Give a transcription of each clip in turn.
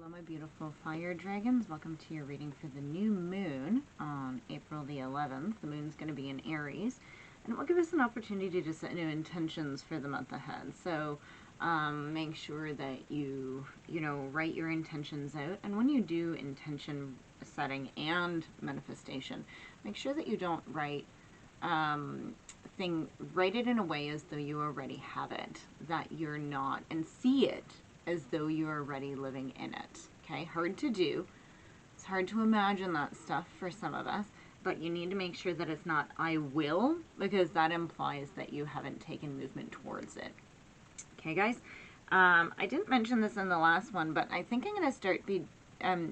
Hello my beautiful fire dragons, welcome to your reading for the new moon on April the 11th. The moon's going to be in Aries, and it will give us an opportunity to set new intentions for the month ahead. So make sure that you write your intentions out, and when you do intention setting and manifestation, make sure that you don't write it in a way as though you already have it, that you're not, and see it as though you're already living in it. Okay, hard to do. It's hard to imagine that stuff for some of us, but you need to make sure that it's not I will, because that implies that you haven't taken movement towards it. Okay, guys, I didn't mention this in the last one, but I think I'm going to start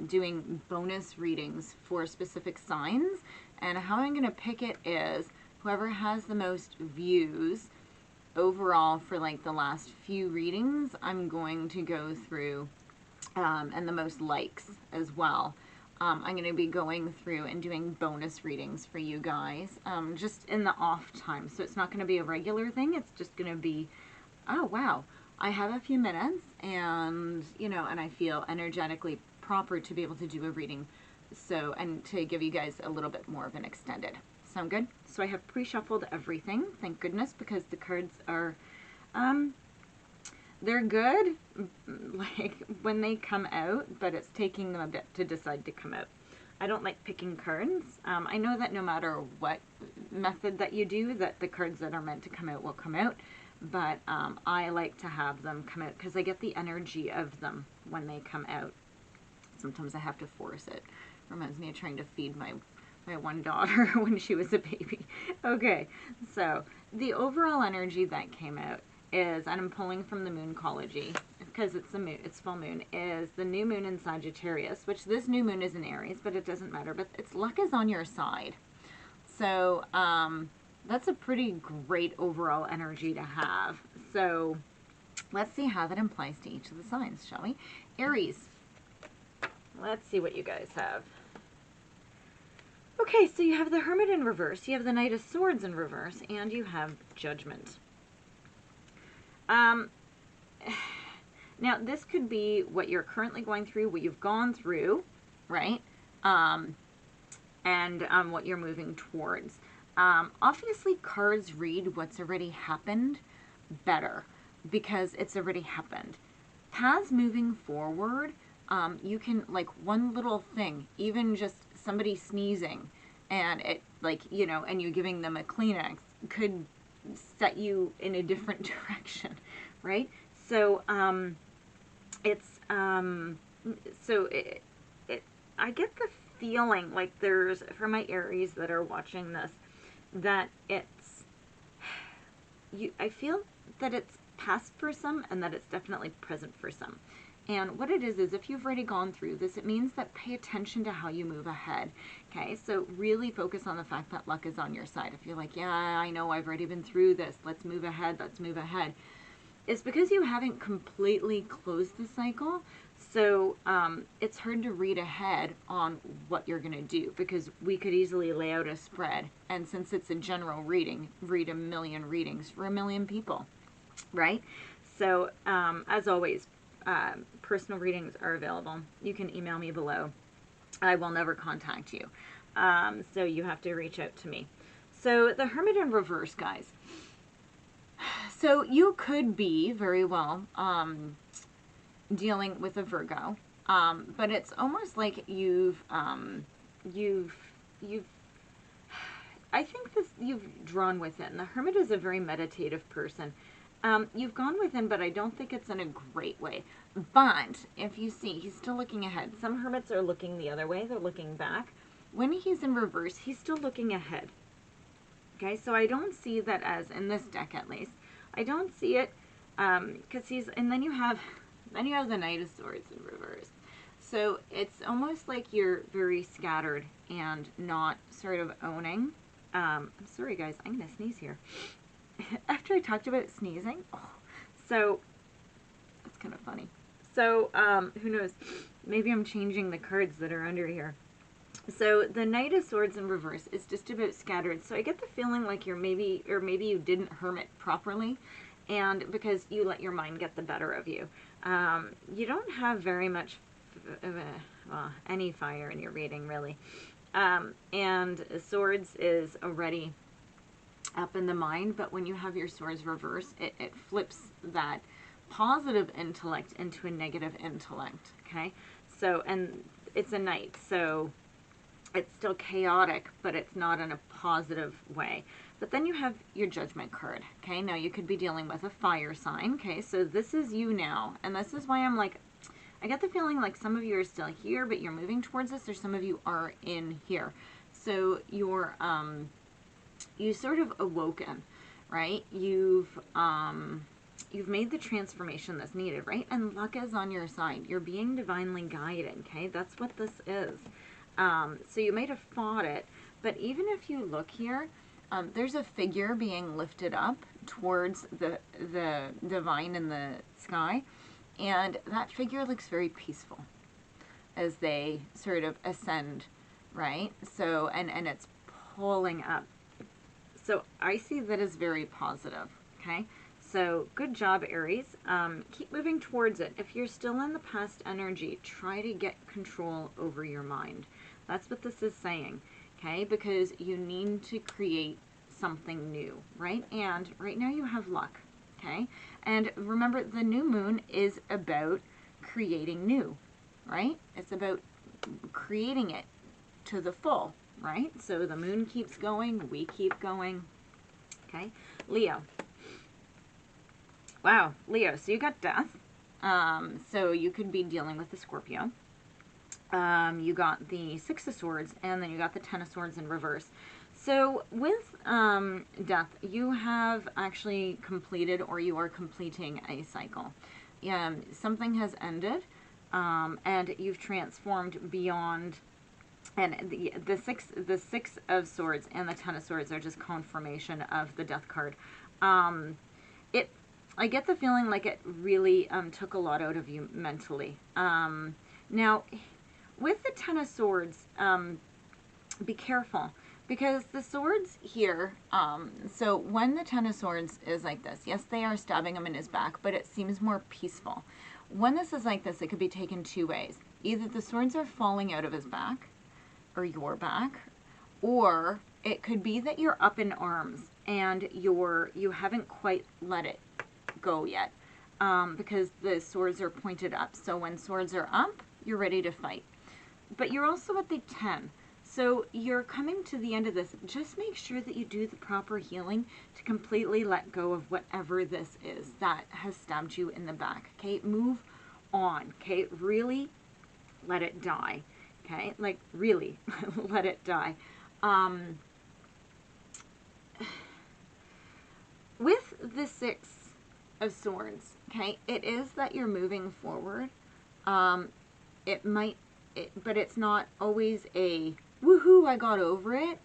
doing bonus readings for specific signs, and how I'm going to pick it is whoever has the most views overall for like the last few readings, I'm going to go through, and the most likes as well. I'm going to be going through and doing bonus readings for you guys, just in the off time. So it's not going to be a regular thing. It's just going to be, oh wow, I have a few minutes, and and I feel energetically proper to be able to do a reading. So, and to give you guys a little bit more of an extended. Sound good? So I have pre-shuffled everything, thank goodness, because the cards are, they're good, like, when they come out, but it's taking them a bit to decide to come out. I don't like picking cards. I know that no matter what method that you do, that the cards that are meant to come out will come out, but I like to have them come out because I get the energy of them when they come out. Sometimes I have to force it. Reminds me of trying to feed my one daughter when she was a baby. Okay, so the overall energy that came out is, and I'm pulling from the Mooncology because it's the moon, it's full moon, is the new moon in Sagittarius, which this new moon is in Aries, but it doesn't matter, but its luck is on your side. So that's a pretty great overall energy to have. So let's see how that applies to each of the signs, shall we? Aries, let's see what you guys have. Okay, so you have the Hermit in reverse, you have the Knight of Swords in reverse, and you have Judgment. Now, this could be what you're currently going through, what you've gone through, right? And what you're moving towards. Obviously, cards read what's already happened better, because it's already happened. Paths moving forward, you can, like, one little thing, even just somebody sneezing, and it, like, and you giving them a Kleenex could set you in a different direction, right? So I get the feeling like there's, for my Aries that are watching this, that I feel that it's past for some, and that it's definitely present for some. And what it is if you've already gone through this, it means that pay attention to how you move ahead. Okay, so really focus on the fact that luck is on your side. If you're like, yeah, I know I've already been through this, let's move ahead, let's move ahead. It's because you haven't completely closed the cycle. So it's hard to read ahead on what you're going to do, because we could easily lay out a spread. And since it's a general reading, read a million readings for a million people, right? So as always, personal readings are available. You can email me below. I will never contact you. So you have to reach out to me. So the Hermit in reverse, guys. So you could be very well dealing with a Virgo, but it's almost like you've I think you've drawn within. The Hermit is a very meditative person. You've gone within, but I don't think it's in a great way. But if you see, he's still looking ahead. Some hermits are looking the other way. They're looking back. When he's in reverse, he's still looking ahead. Okay, so I don't see that as, in this deck at least, I don't see it, because he's, and then you have the Knight of Swords in reverse. So it's almost like you're very scattered and not sort of owning. I'm sorry guys, I'm going to sneeze here. After I talked about sneezing, so that's kind of funny. So who knows, maybe I'm changing the cards that are under here. So the Knight of Swords in reverse is just about scattered. So I get the feeling like you're maybe you didn't hermit properly, and because you let your mind get the better of you. You don't have very much well, any fire in your reading, really. And swords is already up in the mind, but when you have your swords reversed, it flips that positive intellect into a negative intellect, okay? So, and it's a knight, so it's still chaotic, but it's not in a positive way. But then you have your judgment card, okay? Now you could be dealing with a fire sign, okay? So this is you now, and this is why I'm like, I get the feeling like some of you are still here, but you're moving towards this, or some of you are in here. So you're, you sort of awoken, right? You've made the transformation that's needed, right? And luck is on your side. You're being divinely guided, okay? That's what this is. So you might have fought it, but even if you look here, there's a figure being lifted up towards the divine in the sky, and that figure looks very peaceful as they sort of ascend, right? So, and it's pulling up. So I see that as very positive, okay? So good job, Aries. Keep moving towards it. If you're still in the past energy, try to get control over your mind. That's what this is saying, okay? Because you need to create something new, right? And right now you have luck, okay? And remember, the new moon is about creating new, right? It's about creating it to the full, right? So the moon keeps going, we keep going, okay? Leo. Wow, Leo, so you got death. So you could be dealing with the Scorpio. You got the Six of Swords, and then you got the Ten of Swords in reverse. So with death, you have actually completed, or you are completing a cycle. Something has ended, and you've transformed beyond. And the six of Swords and the Ten of Swords are just confirmation of the Death card. I get the feeling like it really took a lot out of you mentally. Now, with the Ten of Swords, be careful, because the swords here, so when the Ten of Swords is like this, yes, they are stabbing him in his back, but it seems more peaceful. When this is like this, it could be taken two ways. Either the swords are falling out of his back, or your back, or it could be that you're up in arms and you haven't quite let it go yet, because the swords are pointed up. So when swords are up, you're ready to fight. But you're also at the 10. So you're coming to the end of this. Just make sure that you do the proper healing to completely let go of whatever this is that has stabbed you in the back. Okay, move on. Okay, really let it die. Okay, like really let it die. With the Six of Swords, okay, it is that you're moving forward. But it's not always a woohoo, I got over it.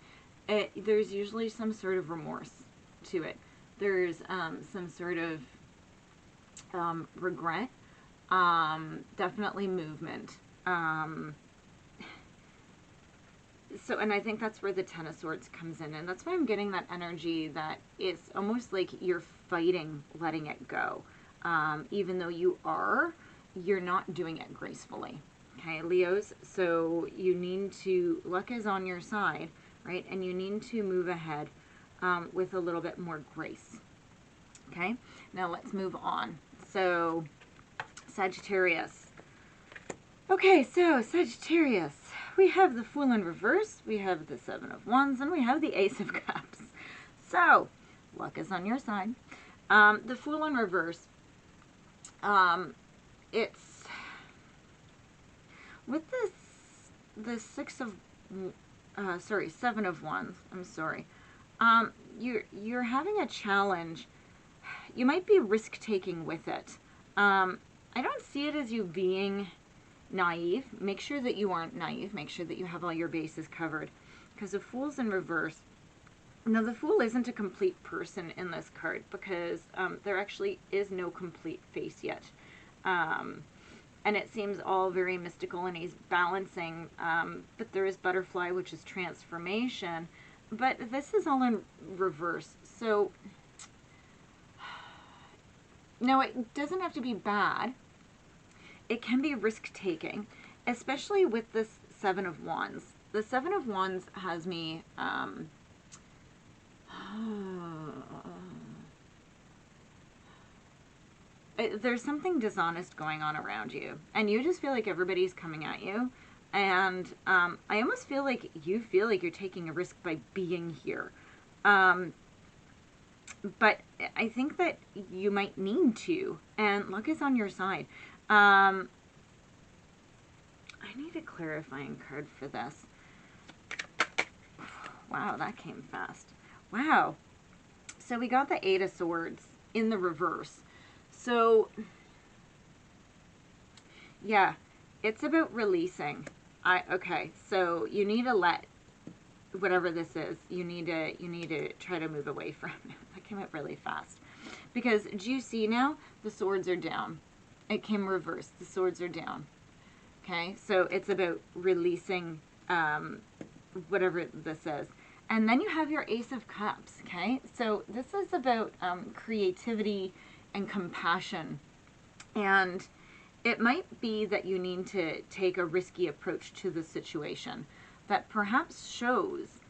There's usually some sort of remorse to it. There's some sort of regret, definitely movement. So, and I think that's where the Ten of Swords comes in, and that's why I'm getting that energy that it's almost like you're fighting letting it go. Even though you're not doing it gracefully. Okay, Leos, so you need to, luck is on your side, right? And you need to move ahead with a little bit more grace. Okay, now let's move on. So, Sagittarius. Okay, so Sagittarius, we have the Fool in reverse, we have the Seven of Wands, and we have the Ace of Cups. So, luck is on your side. The Fool in reverse, it's with the Seven of Wands. I'm sorry. You're having a challenge. You might be risk taking with it. I don't see it as you being naive. Make sure that you aren't naive. Make sure that you have all your bases covered. Because the Fool's in reverse. Now, the Fool isn't a complete person in this card, because there actually is no complete face yet. And it seems all very mystical, and he's balancing, but there is Butterfly, which is transformation. But this is all in reverse. So, no, it doesn't have to be bad. It can be risk-taking. especially with this Seven of Wands. The Seven of Wands has me, there's something dishonest going on around you, and you just feel like everybody's coming at you. And I almost feel like you feel like you're taking a risk by being here. But I think that you might need to, and luck is on your side. I need a clarifying card for this. Wow, that came fast. Wow. So we got the Eight of Swords in the reverse. So, yeah, it's about releasing. Okay, so you need to let whatever this is, you need to try to move away from it. That came up really fast. Because do you see now? The swords are down. It came reversed. The swords are down. Okay, so it's about releasing whatever this is. And then you have your Ace of Cups, okay? So this is about creativity and compassion. And it might be that you need to take a risky approach to the situation that perhaps shows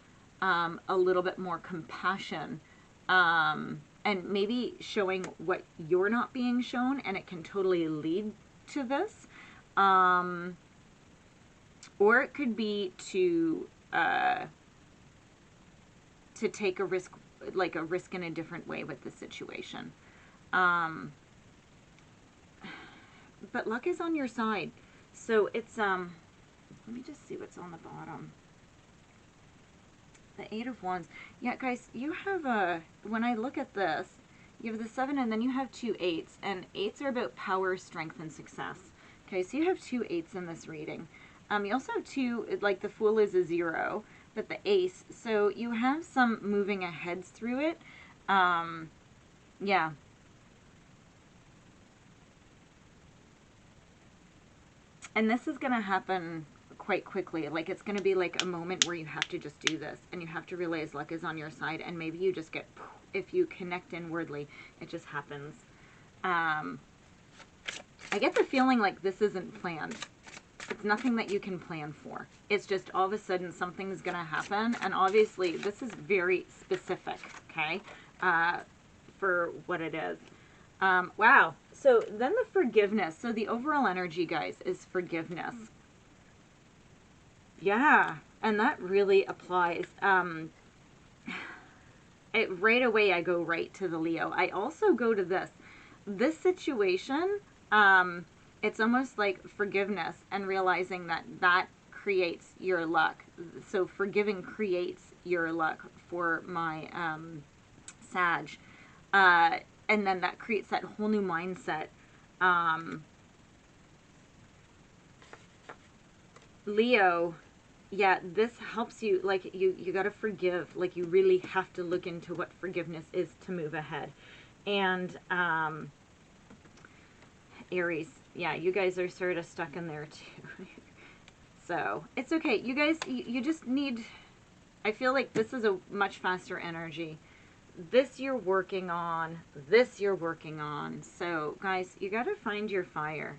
a little bit more compassion, and maybe showing what you're not being shown, and it can totally lead to this. Or it could be to take a risk, like a risk in a different way with the situation. But luck is on your side. So it's, let me just see what's on the bottom. The Eight of Wands. Yeah, guys, you have when I look at this, you have the 7 and then you have 2 8s. And 8s are about power, strength, and success. Okay, so you have 2 8s in this reading. You also have 2, like the Fool is a 0, but the Ace. So you have some moving aheads through it. Yeah. And this is going to happen quite quickly. Like, it's going to be like a moment where you have to just do this, and you have to realize luck is on your side, and maybe you just get, if you connect inwardly, it just happens. I get the feeling like this isn't planned. It's nothing that you can plan for. It's just all of a sudden something's going to happen, and obviously this is very specific, okay, for what it is. Wow. So then the forgiveness. So the overall energy, guys, is forgiveness. Yeah. And that really applies. Right away, I go right to the Leo. I also go to this. This situation, it's almost like forgiveness and realizing that that creates your luck. So forgiving creates your luck for my Sag. And then that creates that whole new mindset. Leo, yeah, this helps you, like, you got to forgive. Like, you really have to look into what forgiveness is to move ahead. And Aries, yeah, you guys are sort of stuck in there too. So, it's okay. You guys, you just need, I feel like this is a much faster energy. This you're working on. This you're working on. So, guys, you got to find your fire.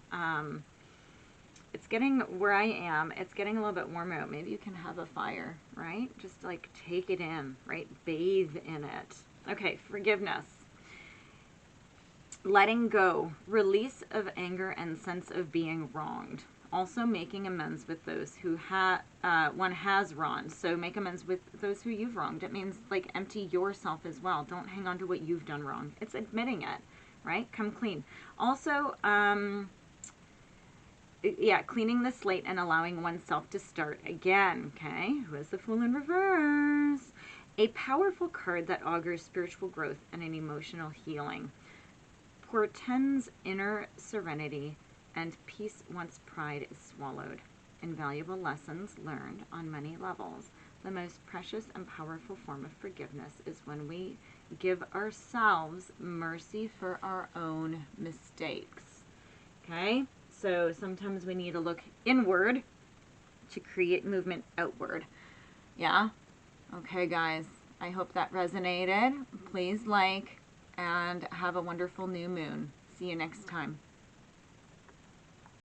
It's getting, where I am, it's getting a little bit warmer out. Maybe you can have a fire, right? Just, like, take it in, right? Bathe in it. Okay, forgiveness. Letting go. Release of anger and sense of being wronged. Also making amends with those who one has wronged. So make amends with those who you've wronged. It means, like, empty yourself as well. Don't hang on to what you've done wrong. It's admitting it, right? Come clean. Also, yeah, cleaning the slate and allowing oneself to start again, okay? Who is the Fool in reverse? A powerful card that augurs spiritual growth and an emotional healing. Portends inner serenity and peace once pride is swallowed. Invaluable lessons learned on many levels. The most precious and powerful form of forgiveness is when we give ourselves mercy for our own mistakes. Okay? So sometimes we need to look inward to create movement outward. Yeah? Okay, guys. I hope that resonated. Please like and have a wonderful new moon. See you next time.